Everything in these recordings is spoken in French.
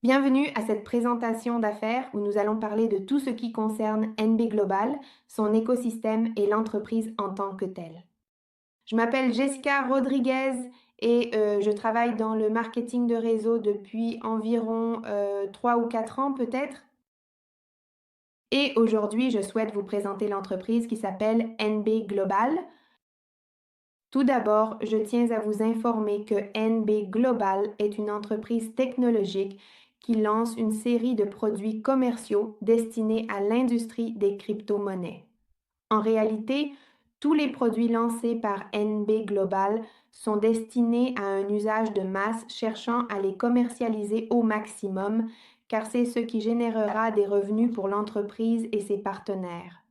Bienvenue à cette présentation d'affaires où nous allons parler de tout ce qui concerne NB Global, son écosystème et l'entreprise en tant que telle. Je m'appelle Jessica Rodriguez et je travaille dans le marketing de réseau depuis environ 3 ou 4 ans peut-être. Et aujourd'hui, je souhaite vous présenter l'entreprise qui s'appelle NB Global. Tout d'abord, je tiens à vous informer que NB Global est une entreprise technologique qui lance une série de produits commerciaux destinés à l'industrie des crypto-monnaies. En réalité, tous les produits lancés par NB Global sont destinés à un usage de masse cherchant à les commercialiser au maximum, car c'est ce qui générera des revenus pour l'entreprise et ses partenaires.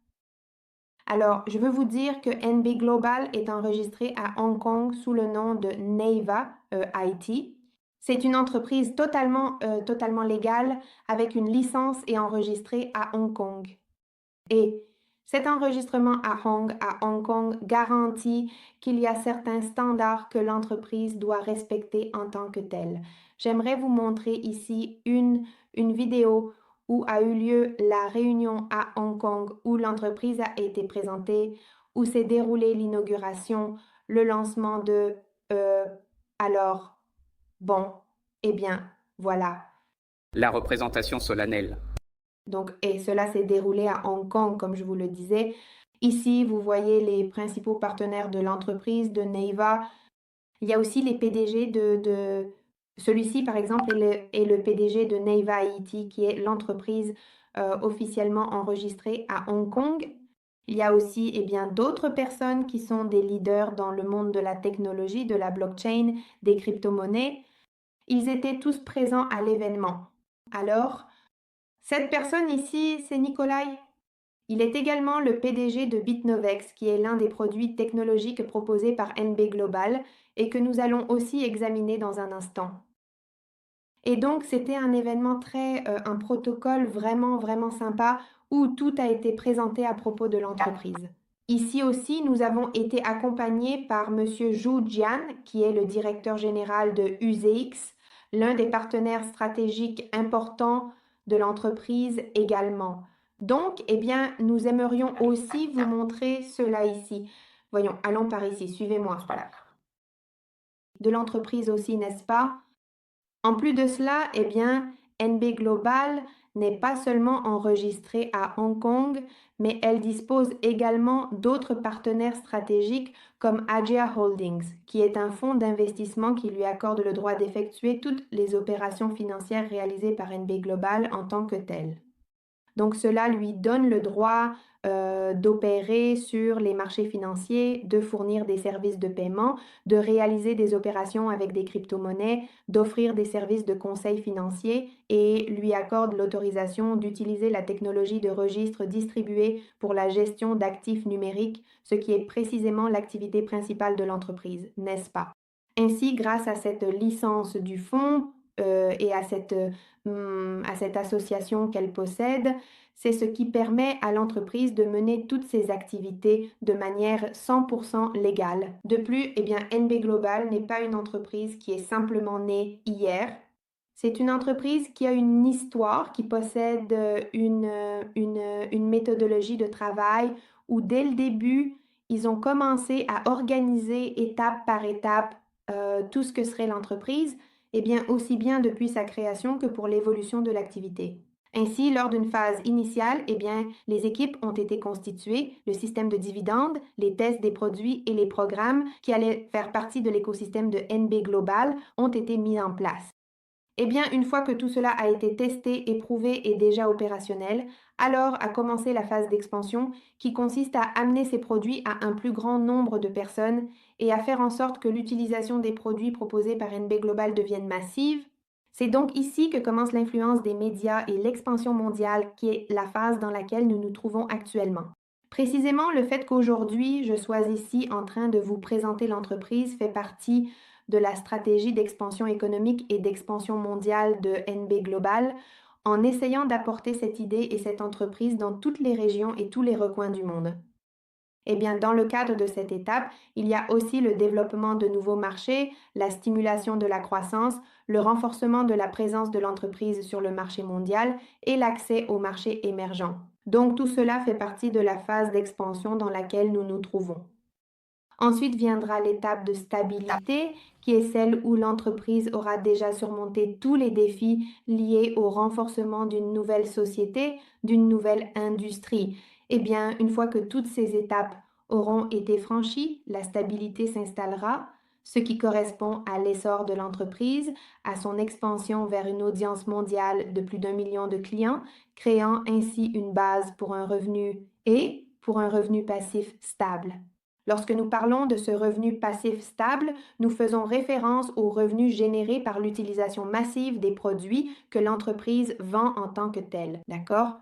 Alors, je veux vous dire que NB Global est enregistré à Hong Kong sous le nom de Neva IT. C'est une entreprise totalement légale avec une licence et enregistrée à Hong Kong. Et cet enregistrement à Hong Kong garantit qu'il y a certains standards que l'entreprise doit respecter en tant que telle. J'aimerais vous montrer ici une vidéo où a eu lieu la réunion à Hong Kong, où l'entreprise a été présentée, où s'est déroulée l'inauguration, le lancement de... euh, alors, bon, eh bien, voilà. La représentation solennelle. Donc, et cela s'est déroulé à Hong Kong, comme je vous le disais. Ici, vous voyez les principaux partenaires de l'entreprise, de Neva. Il y a aussi les PDG celui-ci, par exemple, est le PDG de Neva IT, qui est l'entreprise officiellement enregistrée à Hong Kong. Il y a aussi d'autres personnes qui sont des leaders dans le monde de la technologie, de la blockchain, des crypto-monnaies. Ils étaient tous présents à l'événement. Alors, cette personne ici, c'est Nikolai. Il est également le PDG de Bitnovex, qui est l'un des produits technologiques proposés par NB Global et que nous allons aussi examiner dans un instant. Et donc, c'était un événement un protocole vraiment sympa où tout a été présenté à propos de l'entreprise. Ici aussi, nous avons été accompagnés par Monsieur Zhu Jian, qui est le directeur général de UZX, l'un des partenaires stratégiques importants de l'entreprise également. Donc, nous aimerions aussi vous montrer cela ici. Voyons, allons par ici, suivez-moi. Voilà. De l'entreprise aussi, n'est-ce pas? En plus de cela, NB Global n'est pas seulement enregistrée à Hong Kong, mais elle dispose également d'autres partenaires stratégiques comme Agia Holdings, qui est un fonds d'investissement qui lui accorde le droit d'effectuer toutes les opérations financières réalisées par NB Global en tant que telles. Donc, cela lui donne le droit d'opérer sur les marchés financiers, de fournir des services de paiement, de réaliser des opérations avec des crypto-monnaies, d'offrir des services de conseil financier et lui accorde l'autorisation d'utiliser la technologie de registre distribuée pour la gestion d'actifs numériques, ce qui est précisément l'activité principale de l'entreprise, n'est-ce pas? Ainsi, grâce à cette licence du fonds et à cette association qu'elle possède, c'est ce qui permet à l'entreprise de mener toutes ses activités de manière 100% légale. De plus, NB Global n'est pas une entreprise qui est simplement née hier. C'est une entreprise qui a une histoire, qui possède une méthodologie de travail où dès le début, ils ont commencé à organiser étape par étape tout ce que serait l'entreprise, aussi bien depuis sa création que pour l'évolution de l'activité. Ainsi, lors d'une phase initiale, les équipes ont été constituées, le système de dividendes, les tests des produits et les programmes qui allaient faire partie de l'écosystème de NB Global ont été mis en place. Une fois que tout cela a été testé, éprouvé et déjà opérationnel, alors a commencé la phase d'expansion qui consiste à amener ces produits à un plus grand nombre de personnes et à faire en sorte que l'utilisation des produits proposés par NB Global devienne massive. C'est donc ici que commence l'influence des médias et l'expansion mondiale qui est la phase dans laquelle nous nous trouvons actuellement. Précisément, le fait qu'aujourd'hui je sois ici en train de vous présenter l'entreprise fait partie de la stratégie d'expansion économique et d'expansion mondiale de NB Global en essayant d'apporter cette idée et cette entreprise dans toutes les régions et tous les recoins du monde. Eh bien, dans le cadre de cette étape, il y a aussi le développement de nouveaux marchés, la stimulation de la croissance, le renforcement de la présence de l'entreprise sur le marché mondial et l'accès aux marchés émergents. Donc, tout cela fait partie de la phase d'expansion dans laquelle nous nous trouvons. Ensuite viendra l'étape de stabilité, qui est celle où l'entreprise aura déjà surmonté tous les défis liés au renforcement d'une nouvelle société, d'une nouvelle industrie. Eh bien, une fois que toutes ces étapes auront été franchies, la stabilité s'installera, ce qui correspond à l'essor de l'entreprise, à son expansion vers une audience mondiale de plus d'1 million de clients, créant ainsi une base pour un revenu et pour un revenu passif stable. Lorsque nous parlons de ce revenu passif stable, nous faisons référence aux revenus générés par l'utilisation massive des produits que l'entreprise vend en tant que tels. D'accord?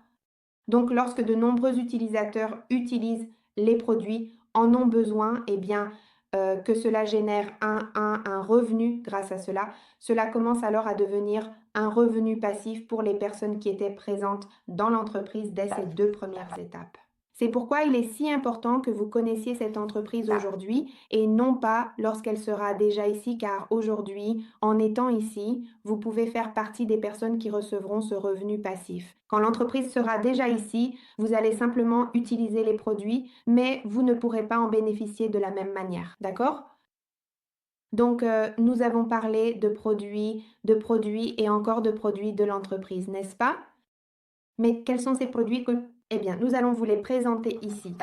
Donc, lorsque de nombreux utilisateurs utilisent les produits, en ont besoin, eh bien, que cela génère un revenu grâce à cela, cela commence alors à devenir un revenu passif pour les personnes qui étaient présentes dans l'entreprise dès ces 2 premières étapes. C'est pourquoi il est si important que vous connaissiez cette entreprise aujourd'hui et non pas lorsqu'elle sera déjà ici, car aujourd'hui, en étant ici, vous pouvez faire partie des personnes qui recevront ce revenu passif. Quand l'entreprise sera déjà ici, vous allez simplement utiliser les produits, mais vous ne pourrez pas en bénéficier de la même manière. D'accord? Donc, nous avons parlé de produits et encore de produits de l'entreprise, n'est-ce pas? Mais quels sont ces produits que... Eh bien, nous allons vous les présenter ici.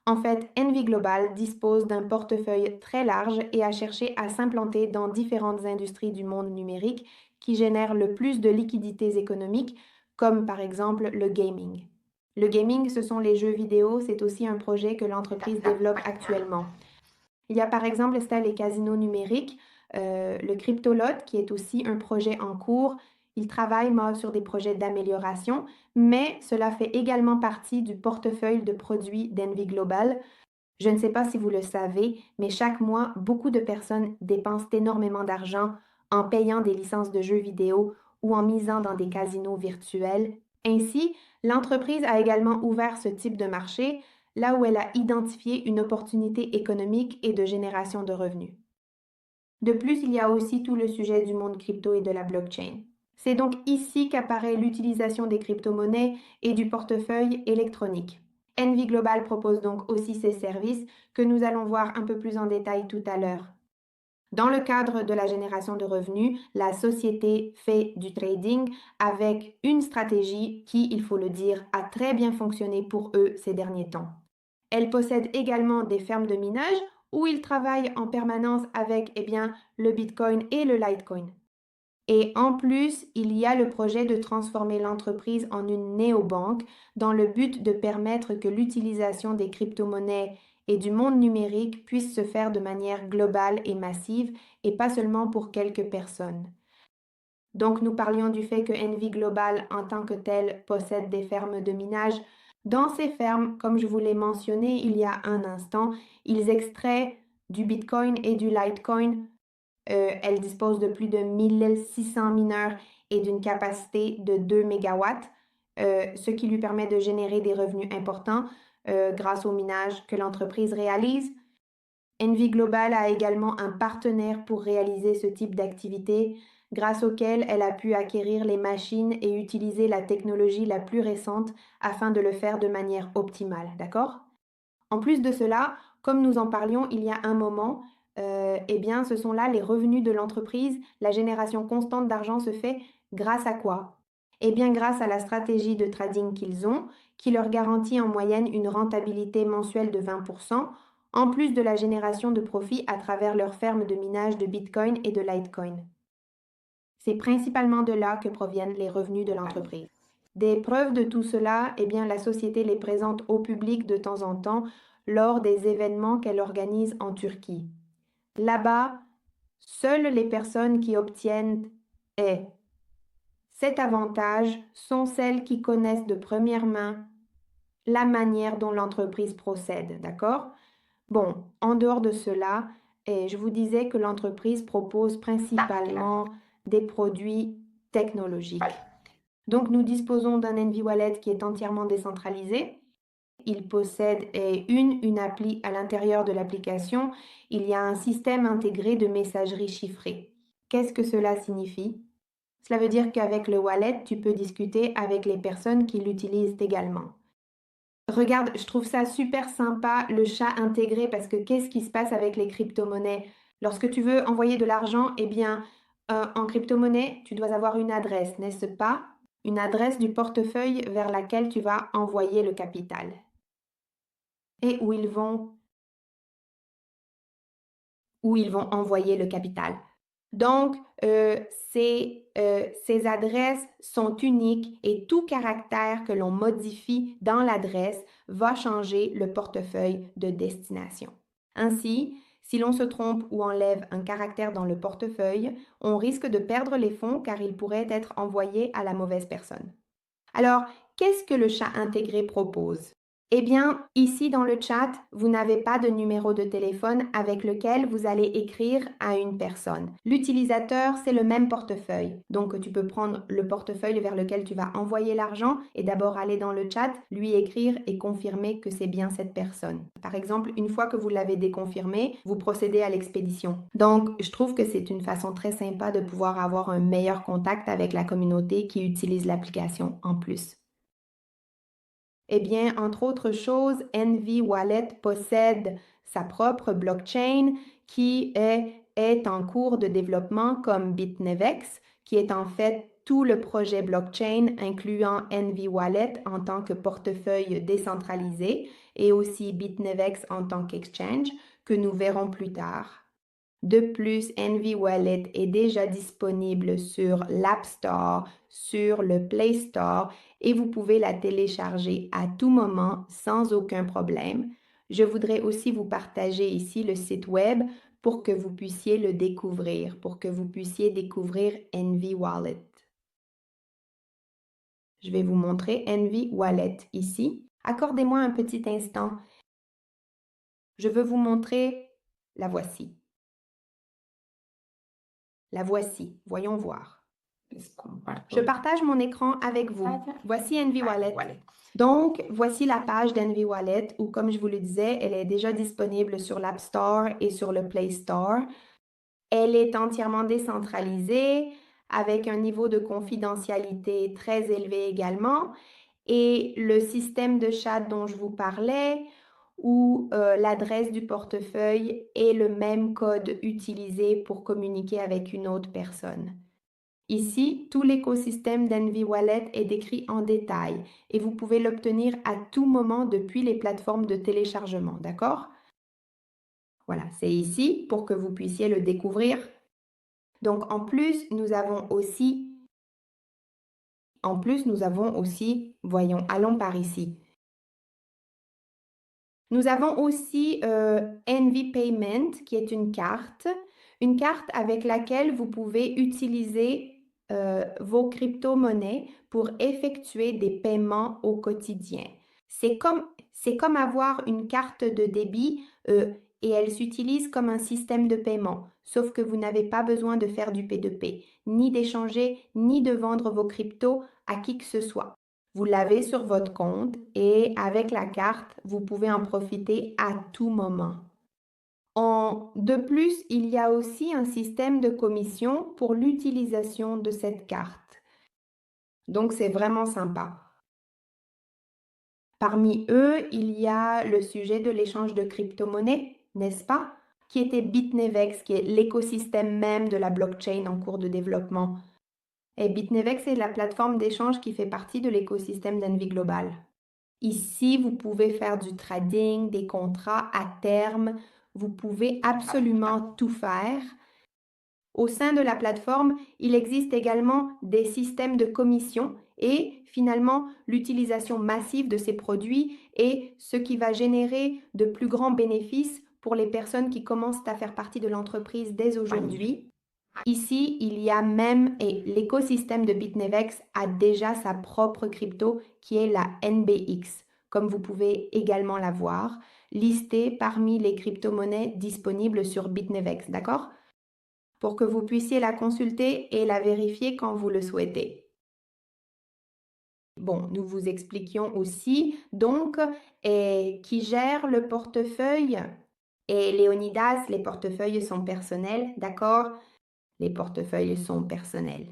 En fait, Envy Global dispose d'un portefeuille très large et a cherché à s'implanter dans différentes industries du monde numérique qui génèrent le plus de liquidités économiques, comme par exemple le gaming. Le gaming, ce sont les jeux vidéo, c'est aussi un projet que l'entreprise développe actuellement. Il y a par exemple les casinos numériques, le CryptoLot qui est aussi un projet en cours. Il travaille sur des projets d'amélioration, mais cela fait également partie du portefeuille de produits d'Envy Global. Je ne sais pas si vous le savez, mais chaque mois, beaucoup de personnes dépensent énormément d'argent en payant des licences de jeux vidéo ou en misant dans des casinos virtuels. Ainsi, l'entreprise a également ouvert ce type de marché, là où elle a identifié une opportunité économique et de génération de revenus. De plus, il y a aussi tout le sujet du monde crypto et de la blockchain. C'est donc ici qu'apparaît l'utilisation des crypto-monnaies et du portefeuille électronique. Envy Global propose donc aussi ces services que nous allons voir un peu plus en détail tout à l'heure. Dans le cadre de la génération de revenus, la société fait du trading avec une stratégie qui, il faut le dire, a très bien fonctionné pour eux ces derniers temps. Elle possède également des fermes de minage où ils travaillent en permanence avec le Bitcoin et le Litecoin. Et en plus, il y a le projet de transformer l'entreprise en une néobanque dans le but de permettre que l'utilisation des crypto-monnaies et du monde numérique puisse se faire de manière globale et massive et pas seulement pour quelques personnes. Donc, nous parlions du fait que Envy Global en tant que tel possède des fermes de minage. Dans ces fermes, comme je vous l'ai mentionné il y a un instant, ils extraient du Bitcoin et du Litecoin. Elle dispose de plus de 1600 mineurs et d'une capacité de 2 MW, ce qui lui permet de générer des revenus importants grâce au minage que l'entreprise réalise. Envy Global a également un partenaire pour réaliser ce type d'activité, grâce auquel elle a pu acquérir les machines et utiliser la technologie la plus récente afin de le faire de manière optimale. D'accord? En plus de cela, comme nous en parlions il y a un moment, ce sont là les revenus de l'entreprise. La génération constante d'argent se fait grâce à quoi? Eh bien, grâce à la stratégie de trading qu'ils ont, qui leur garantit en moyenne une rentabilité mensuelle de 20%, en plus de la génération de profits à travers leurs fermes de minage de Bitcoin et de Litecoin. C'est principalement de là que proviennent les revenus de l'entreprise. Des preuves de tout cela, la société les présente au public de temps en temps lors des événements qu'elle organise en Turquie. Là-bas, seules les personnes qui obtiennent cet avantage sont celles qui connaissent de première main la manière dont l'entreprise procède, d'accord? Bon, en dehors de cela, je vous disais que l'entreprise propose principalement des produits technologiques. Donc, nous disposons d'un Envy Wallet qui est entièrement décentralisé. il possède une appli à l'intérieur de l'application. Il y a un système intégré de messagerie chiffrée. Qu'est-ce que cela signifie? Cela veut dire qu'avec le wallet, tu peux discuter avec les personnes qui l'utilisent également. Regarde, je trouve ça super sympa, le chat intégré, parce que qu'est-ce qui se passe avec les crypto-monnaies? Lorsque tu veux envoyer de l'argent, eh bien, en crypto-monnaie, tu dois avoir une adresse, n'est-ce pas? Une adresse du portefeuille vers laquelle tu vas envoyer le capital. Et où ils vont envoyer le capital. Donc, ces adresses sont uniques et tout caractère que l'on modifie dans l'adresse va changer le portefeuille de destination. Ainsi, si l'on se trompe ou enlève un caractère dans le portefeuille, on risque de perdre les fonds car ils pourraient être envoyés à la mauvaise personne. Alors, qu'est-ce que le chat intégré propose? Eh bien, ici dans le chat, vous n'avez pas de numéro de téléphone avec lequel vous allez écrire à une personne. L'utilisateur, c'est le même portefeuille. Donc, tu peux prendre le portefeuille vers lequel tu vas envoyer l'argent et d'abord aller dans le chat, lui écrire et confirmer que c'est bien cette personne. Par exemple, une fois que vous l'avez déconfirmé, vous procédez à l'expédition. Donc, je trouve que c'est une façon très sympa de pouvoir avoir un meilleur contact avec la communauté qui utilise l'application en plus. Eh bien, entre autres choses, Envy Wallet possède sa propre blockchain qui est en cours de développement comme Bitnevex, qui est en fait tout le projet blockchain incluant Envy Wallet en tant que portefeuille décentralisé et aussi Bitnevex en tant qu'exchange que nous verrons plus tard. De plus, Envy Wallet est déjà disponible sur l'App Store, sur le Play Store et vous pouvez la télécharger à tout moment sans aucun problème. Je voudrais aussi vous partager ici le site web pour que vous puissiez le découvrir, pour que vous puissiez découvrir Envy Wallet. Je vais vous montrer Envy Wallet ici. Accordez-moi un petit instant. Je veux vous montrer, la voici. La voici, voyons voir. Je partage mon écran avec vous. Voici Envy Wallet. Donc, voici la page d'Envy Wallet où, comme je vous le disais, elle est déjà disponible sur l'App Store et sur le Play Store. Elle est entièrement décentralisée avec un niveau de confidentialité très élevé également. Et le système de chat dont je vous parlais, où l'adresse du portefeuille est le même code utilisé pour communiquer avec une autre personne. Ici, tout l'écosystème d'Envy Wallet est décrit en détail et vous pouvez l'obtenir à tout moment depuis les plateformes de téléchargement, d'accord? Voilà, c'est ici pour que vous puissiez le découvrir. Donc, en plus, nous avons aussi, voyons, allons par ici. Nous avons aussi Envy Payment, qui est une carte avec laquelle vous pouvez utiliser vos crypto-monnaies pour effectuer des paiements au quotidien. C'est comme avoir une carte de débit et elle s'utilise comme un système de paiement, sauf que vous n'avez pas besoin de faire du P2P, ni d'échanger, ni de vendre vos cryptos à qui que ce soit. Vous l'avez sur votre compte et avec la carte, vous pouvez en profiter à tout moment. De plus, il y a aussi un système de commission pour l'utilisation de cette carte. Donc, c'est vraiment sympa. Parmi eux, il y a le sujet de l'échange de crypto-monnaies, n'est-ce pas? Qui était Bitnevex, qui est l'écosystème même de la blockchain en cours de développement. Et Bitnevex est la plateforme d'échange qui fait partie de l'écosystème d'Envy Global. Ici, vous pouvez faire du trading, des contrats à terme. Vous pouvez absolument tout faire. Au sein de la plateforme, il existe également des systèmes de commission et finalement l'utilisation massive de ces produits est ce qui va générer de plus grands bénéfices pour les personnes qui commencent à faire partie de l'entreprise dès aujourd'hui. Ici, il y a même, et l'écosystème de Bitnevex a déjà sa propre crypto qui est la NBX, comme vous pouvez également la voir, listée parmi les crypto-monnaies disponibles sur Bitnevex, d'accord? Pour que vous puissiez la consulter et la vérifier quand vous le souhaitez. Bon, nous vous expliquions aussi donc qui gère le portefeuille. Et Léonidas, les portefeuilles sont personnels, d'accord? Les portefeuilles sont personnels.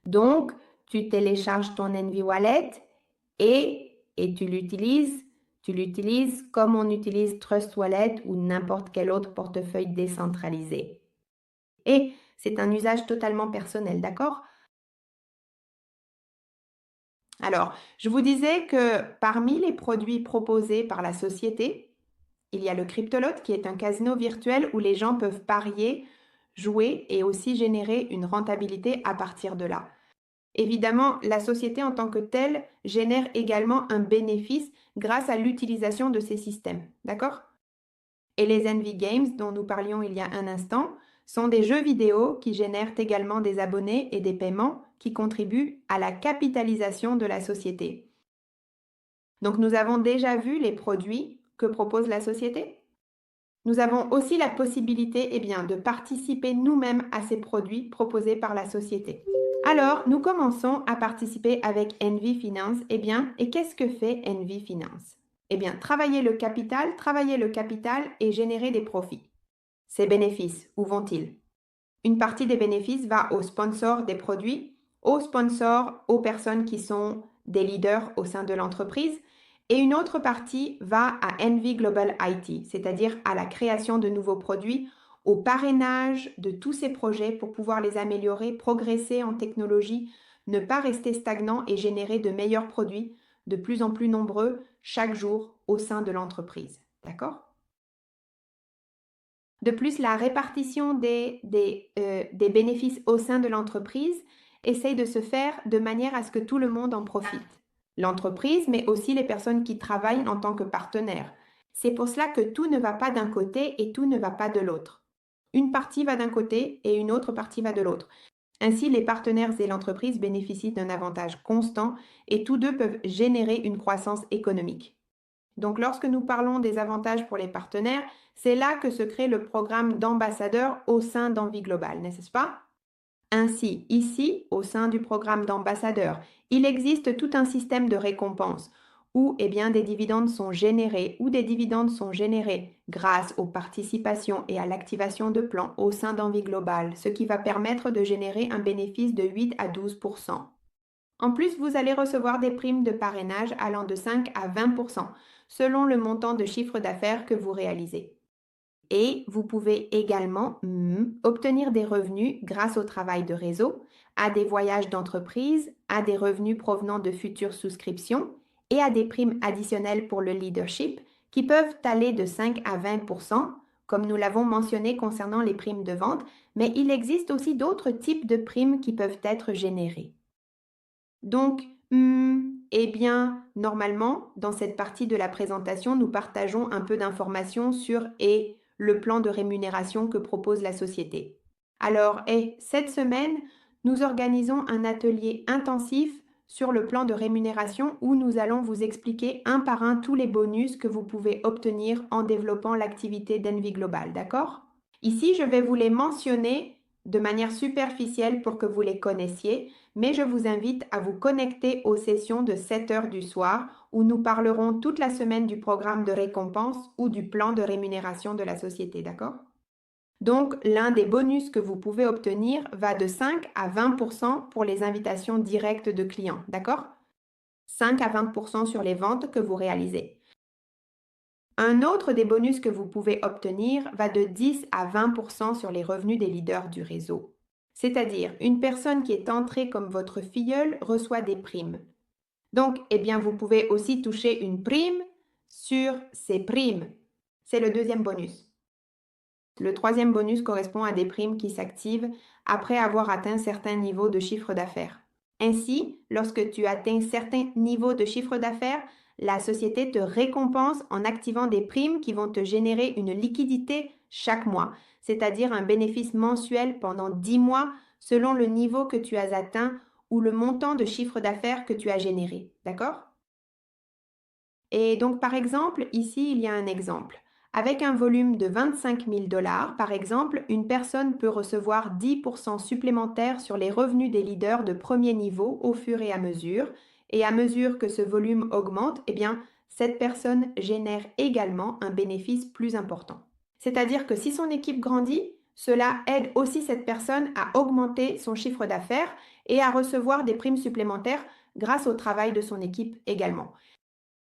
Donc, tu télécharges ton Envy Wallet et tu l'utilises. Tu l'utilises comme on utilise Trust Wallet ou n'importe quel autre portefeuille décentralisé. Et c'est un usage totalement personnel, d'accord? Alors, je vous disais que parmi les produits proposés par la société, il y a le Cryptolote qui est un casino virtuel où les gens peuvent parier, jouer et aussi générer une rentabilité à partir de là. Évidemment, la société en tant que telle génère également un bénéfice grâce à l'utilisation de ces systèmes. D'accord? Et les Envy Games, dont nous parlions il y a un instant, sont des jeux vidéo qui génèrent également des abonnés et des paiements qui contribuent à la capitalisation de la société. Donc nous avons déjà vu les produits que propose la société. Nous avons aussi la possibilité de participer nous-mêmes à ces produits proposés par la société. Alors, nous commençons à participer avec Envy Finance. Et qu'est-ce que fait Envy Finance? Travailler le capital et générer des profits. Ces bénéfices, où vont-ils? Une partie des bénéfices va aux sponsors des produits, aux sponsors, aux personnes qui sont des leaders au sein de l'entreprise, et une autre partie va à Envy Global IT, c'est-à-dire à la création de nouveaux produits, au parrainage de tous ces projets pour pouvoir les améliorer, progresser en technologie, ne pas rester stagnant et générer de meilleurs produits, de plus en plus nombreux, chaque jour au sein de l'entreprise. D'accord? De plus, la répartition des bénéfices au sein de l'entreprise essaye de se faire de manière à ce que tout le monde en profite. L'entreprise, mais aussi les personnes qui travaillent en tant que partenaires. C'est pour cela que tout ne va pas d'un côté et tout ne va pas de l'autre. Une partie va d'un côté et une autre partie va de l'autre. Ainsi, les partenaires et l'entreprise bénéficient d'un avantage constant et tous deux peuvent générer une croissance économique. Donc, lorsque nous parlons des avantages pour les partenaires, c'est là que se crée le programme d'ambassadeurs au sein d'Envie Global, n'est-ce pas? Ainsi, ici, au sein du programme d'ambassadeurs, il existe tout un système de récompenses où des dividendes sont générés ou des dividendes sont générés grâce aux participations et à l'activation de plans au sein d'Envie Global, ce qui va permettre de générer un bénéfice de 8 à 12%. En plus, vous allez recevoir des primes de parrainage allant de 5 à 20% selon le montant de chiffre d'affaires que vous réalisez. Et vous pouvez également obtenir des revenus grâce au travail de réseau, à des voyages d'entreprise, à des revenus provenant de futures souscriptions et à des primes additionnelles pour le leadership qui peuvent aller de 5 à 20%, comme nous l'avons mentionné concernant les primes de vente, mais il existe aussi d'autres types de primes qui peuvent être générées. Donc, normalement, dans cette partie de la présentation, nous partageons un peu d'informations sur le plan de rémunération que propose la société. Alors, cette semaine, nous organisons un atelier intensif sur le plan de rémunération où nous allons vous expliquer un par un tous les bonus que vous pouvez obtenir en développant l'activité d'Envy Global, d'accord? Ici, je vais vous les mentionner de manière superficielle pour que vous les connaissiez, mais je vous invite à vous connecter aux sessions de 7 heures du soir où nous parlerons toute la semaine du programme de récompense ou du plan de rémunération de la société, d'accord? Donc, l'un des bonus que vous pouvez obtenir va de 5 à 20% pour les invitations directes de clients, d'accord? 5 à 20% sur les ventes que vous réalisez. Un autre des bonus que vous pouvez obtenir va de 10 à 20% sur les revenus des leaders du réseau. C'est-à-dire, une personne qui est entrée comme votre filleul reçoit des primes. Donc, vous pouvez aussi toucher une prime sur ces primes. C'est le deuxième bonus. Le troisième bonus correspond à des primes qui s'activent après avoir atteint certains niveaux de chiffre d'affaires. Ainsi, lorsque tu atteins certains niveaux de chiffre d'affaires, la société te récompense en activant des primes qui vont te générer une liquidité chaque mois, c'est-à-dire un bénéfice mensuel pendant 10 mois selon le niveau que tu as atteint ou le montant de chiffre d'affaires que tu as généré. D'accord? Et donc, par exemple, ici, il y a un exemple. Avec un volume de 25 000 $, par exemple, une personne peut recevoir 10% supplémentaires sur les revenus des leaders de premier niveau au fur et à mesure. Et à mesure que ce volume augmente, eh bien, cette personne génère également un bénéfice plus important. C'est-à-dire que si son équipe grandit, cela aide aussi cette personne à augmenter son chiffre d'affaires et à recevoir des primes supplémentaires grâce au travail de son équipe également.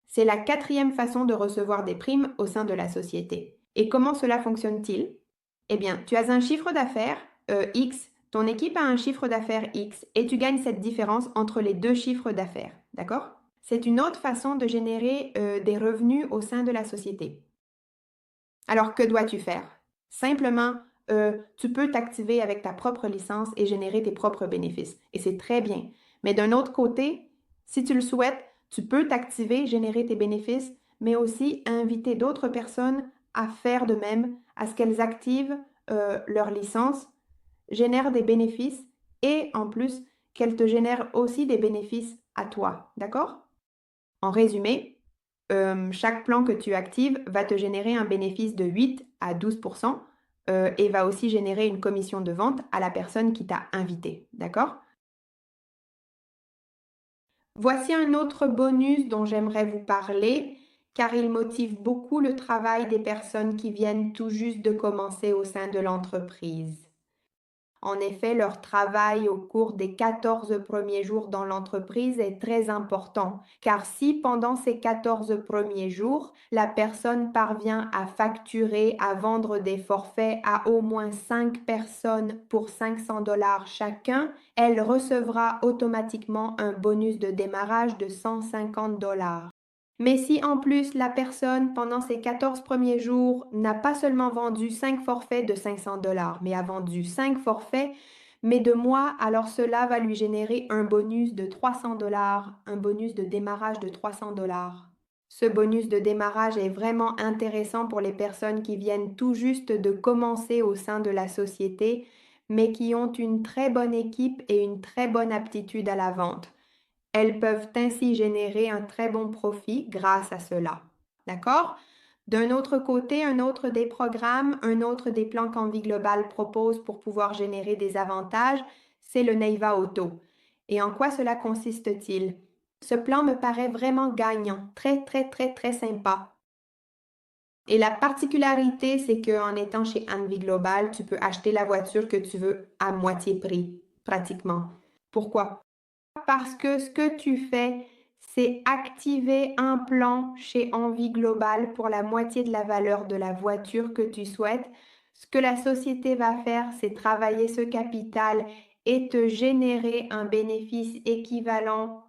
C'est la quatrième façon de recevoir des primes au sein de la société. Et comment cela fonctionne-t-il? Eh bien, tu as un chiffre d'affaires X, ton équipe a un chiffre d'affaires X et tu gagnes cette différence entre les deux chiffres d'affaires. D'accord? C'est une autre façon de générer des revenus au sein de la société. Alors, que dois-tu faire? Simplement, tu peux t'activer avec ta propre licence et générer tes propres bénéfices. Et c'est très bien. Mais d'un autre côté, si tu le souhaites, tu peux t'activer, générer tes bénéfices, mais aussi inviter d'autres personnes à faire de même, à ce qu'elles activent leur licence, génèrent des bénéfices et en plus qu'elles te génèrent aussi des bénéfices à toi. D'accord? En résumé, chaque plan que tu actives va te générer un bénéfice de 8 à 12% et va aussi générer une commission de vente à la personne qui t'a invité. D'accord? Voici un autre bonus dont j'aimerais vous parler car il motive beaucoup le travail des personnes qui viennent tout juste de commencer au sein de l'entreprise. En effet, leur travail au cours des 14 premiers jours dans l'entreprise est très important, car si pendant ces 14 premiers jours, la personne parvient à facturer, à vendre des forfaits à au moins 5 personnes pour 500 dollars chacun, elle recevra automatiquement un bonus de démarrage de 150 dollars. Mais si en plus la personne, pendant ses 14 premiers jours, n'a pas seulement vendu 5 forfaits de 500 dollars, mais a vendu 5 forfaits, mais de mois, alors cela va lui générer un bonus de 300 dollars, un bonus de démarrage de 300 dollars. Ce bonus de démarrage est vraiment intéressant pour les personnes qui viennent tout juste de commencer au sein de la société, mais qui ont une très bonne équipe et une très bonne aptitude à la vente. Elles peuvent ainsi générer un très bon profit grâce à cela. D'accord? D'un autre côté, un autre des programmes, un autre des plans qu'Envie Globale propose pour pouvoir générer des avantages, c'est le Neiva Auto. Et en quoi cela consiste-t-il? Ce plan me paraît vraiment gagnant, très, très, très, très sympa. Et la particularité, c'est qu'en étant chez Envie Global, tu peux acheter la voiture que tu veux à moitié prix, pratiquement. Pourquoi? Parce que ce que tu fais, c'est activer un plan chez Envie Globale pour la moitié de la valeur de la voiture que tu souhaites. Ce que la société va faire, c'est travailler ce capital et te générer un bénéfice équivalent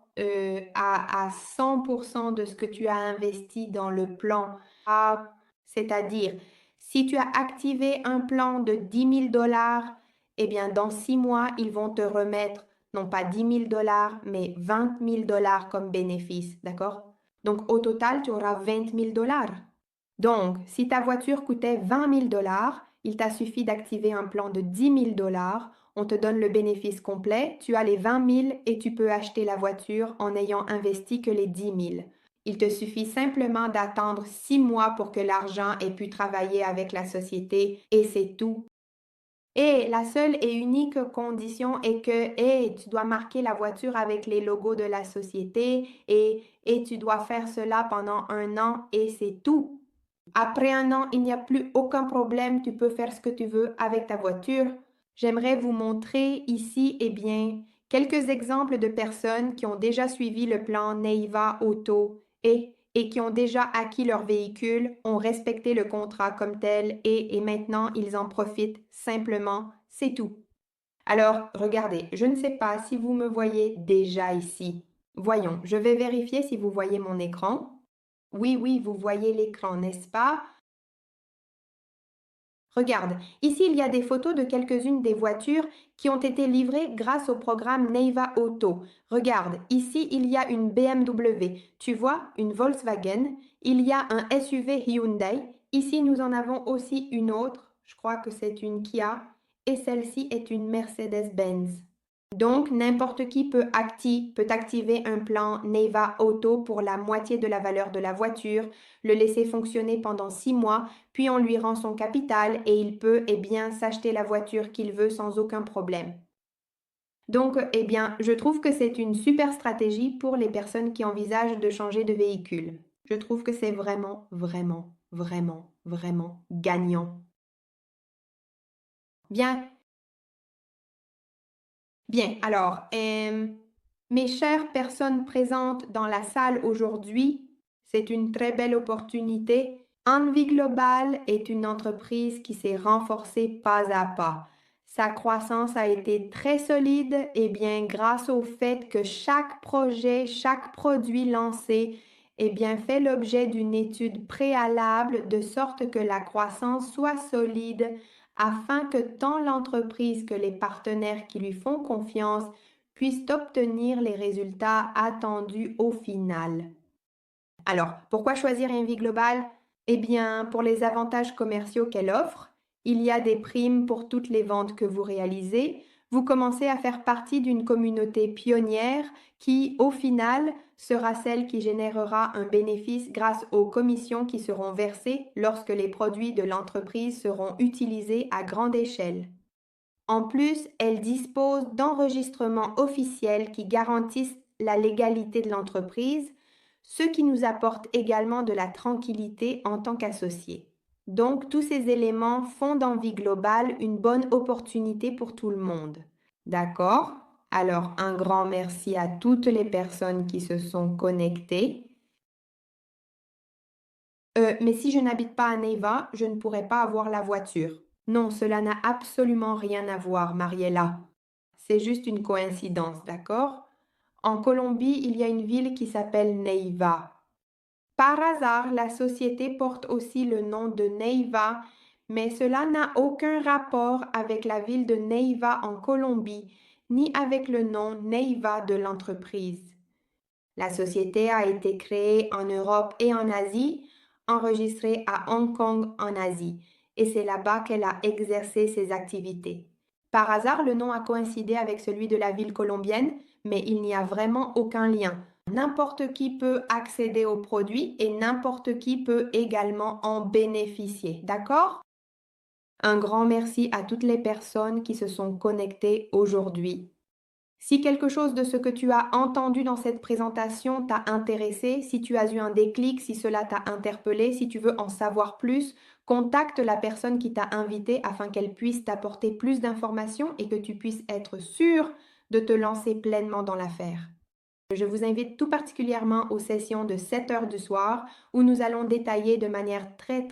à 100% de ce que tu as investi dans le plan. C'est-à-dire, si tu as activé un plan de 10 000 dollars, eh bien, dans 6 mois, ils vont te remettre non pas 10 000 dollars, mais 20 000 dollars comme bénéfice, d'accord? Donc, au total, tu auras 20 000 dollars. Donc, si ta voiture coûtait 20 000 dollars, il t'a suffi d'activer un plan de 10 000 dollars. On te donne le bénéfice complet, tu as les 20 000 et tu peux acheter la voiture en n'ayant investi que les 10 000. Il te suffit simplement d'attendre 6 mois pour que l'argent ait pu travailler avec la société et c'est tout. Et la seule et unique condition est que tu dois marquer la voiture avec les logos de la société et tu dois faire cela pendant 1 an et c'est tout. Après 1 an, il n'y a plus aucun problème, tu peux faire ce que tu veux avec ta voiture. J'aimerais vous montrer ici, eh bien, quelques exemples de personnes qui ont déjà suivi le plan Neiva Auto et qui ont déjà acquis leur véhicule, ont respecté le contrat comme tel et maintenant ils en profitent simplement, c'est tout. Alors, regardez, je ne sais pas si vous me voyez déjà ici. Voyons, je vais vérifier si vous voyez mon écran. Oui, oui, vous voyez l'écran, n'est-ce pas? Regarde, ici il y a des photos de quelques-unes des voitures qui ont été livrées grâce au programme Neiva Auto. Regarde, ici il y a une BMW, tu vois, une Volkswagen, il y a un SUV Hyundai, ici nous en avons aussi une autre, je crois que c'est une Kia, et celle-ci est une Mercedes-Benz. Donc, n'importe qui peut activer un plan Neiva Auto pour la moitié de la valeur de la voiture, le laisser fonctionner pendant 6 mois, puis on lui rend son capital et il peut, eh bien, s'acheter la voiture qu'il veut sans aucun problème. Donc, eh bien, je trouve que c'est une super stratégie pour les personnes qui envisagent de changer de véhicule. Je trouve que c'est vraiment, vraiment, vraiment, vraiment gagnant. Bien, bien. Alors, mes chères personnes présentes dans la salle aujourd'hui, c'est une très belle opportunité. Envie Global est une entreprise qui s'est renforcée pas à pas. Sa croissance a été très solide et bien grâce au fait que chaque projet, chaque produit lancé fait l'objet d'une étude préalable de sorte que la croissance soit solide afin que tant l'entreprise que les partenaires qui lui font confiance puissent obtenir les résultats attendus au final. Alors, pourquoi choisir Envie Global? Eh bien, pour les avantages commerciaux qu'elle offre, il y a des primes pour toutes les ventes que vous réalisez. Vous commencez à faire partie d'une communauté pionnière qui, au final, sera celle qui générera un bénéfice grâce aux commissions qui seront versées lorsque les produits de l'entreprise seront utilisés à grande échelle. En plus, elle dispose d'enregistrements officiels qui garantissent la légalité de l'entreprise, ce qui nous apporte également de la tranquillité en tant qu'associés. Donc, tous ces éléments font d'Envie Globale une bonne opportunité pour tout le monde. D'accord? Alors, un grand merci à toutes les personnes qui se sont connectées. Mais si je n'habite pas à Neiva, je ne pourrai pas avoir la voiture. Non, cela n'a absolument rien à voir, Mariella. C'est juste une coïncidence, d'accord? En Colombie, il y a une ville qui s'appelle Neiva. Par hasard, la société porte aussi le nom de Neiva, mais cela n'a aucun rapport avec la ville de Neiva en Colombie, ni avec le nom Neiva de l'entreprise. La société a été créée en Europe et en Asie, enregistrée à Hong Kong en Asie, et c'est là-bas qu'elle a exercé ses activités. Par hasard, le nom a coïncidé avec celui de la ville colombienne, mais il n'y a vraiment aucun lien. N'importe qui peut accéder aux produits et n'importe qui peut également en bénéficier. D'accord? Un grand merci à toutes les personnes qui se sont connectées aujourd'hui. Si quelque chose de ce que tu as entendu dans cette présentation t'a intéressé, si tu as eu un déclic, si cela t'a interpellé, si tu veux en savoir plus, contacte la personne qui t'a invité afin qu'elle puisse t'apporter plus d'informations et que tu puisses être sûr de te lancer pleinement dans l'affaire. Je vous invite tout particulièrement aux sessions de 7 heures du soir où nous allons détailler de manière très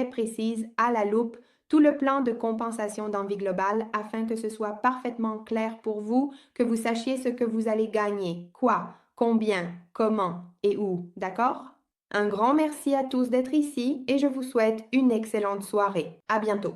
précise à la loupe tout le plan de compensation d'Envie Globale afin que ce soit parfaitement clair pour vous, que vous sachiez ce que vous allez gagner, quoi, combien, comment et où, d'accord? Un grand merci à tous d'être ici et je vous souhaite une excellente soirée. À bientôt.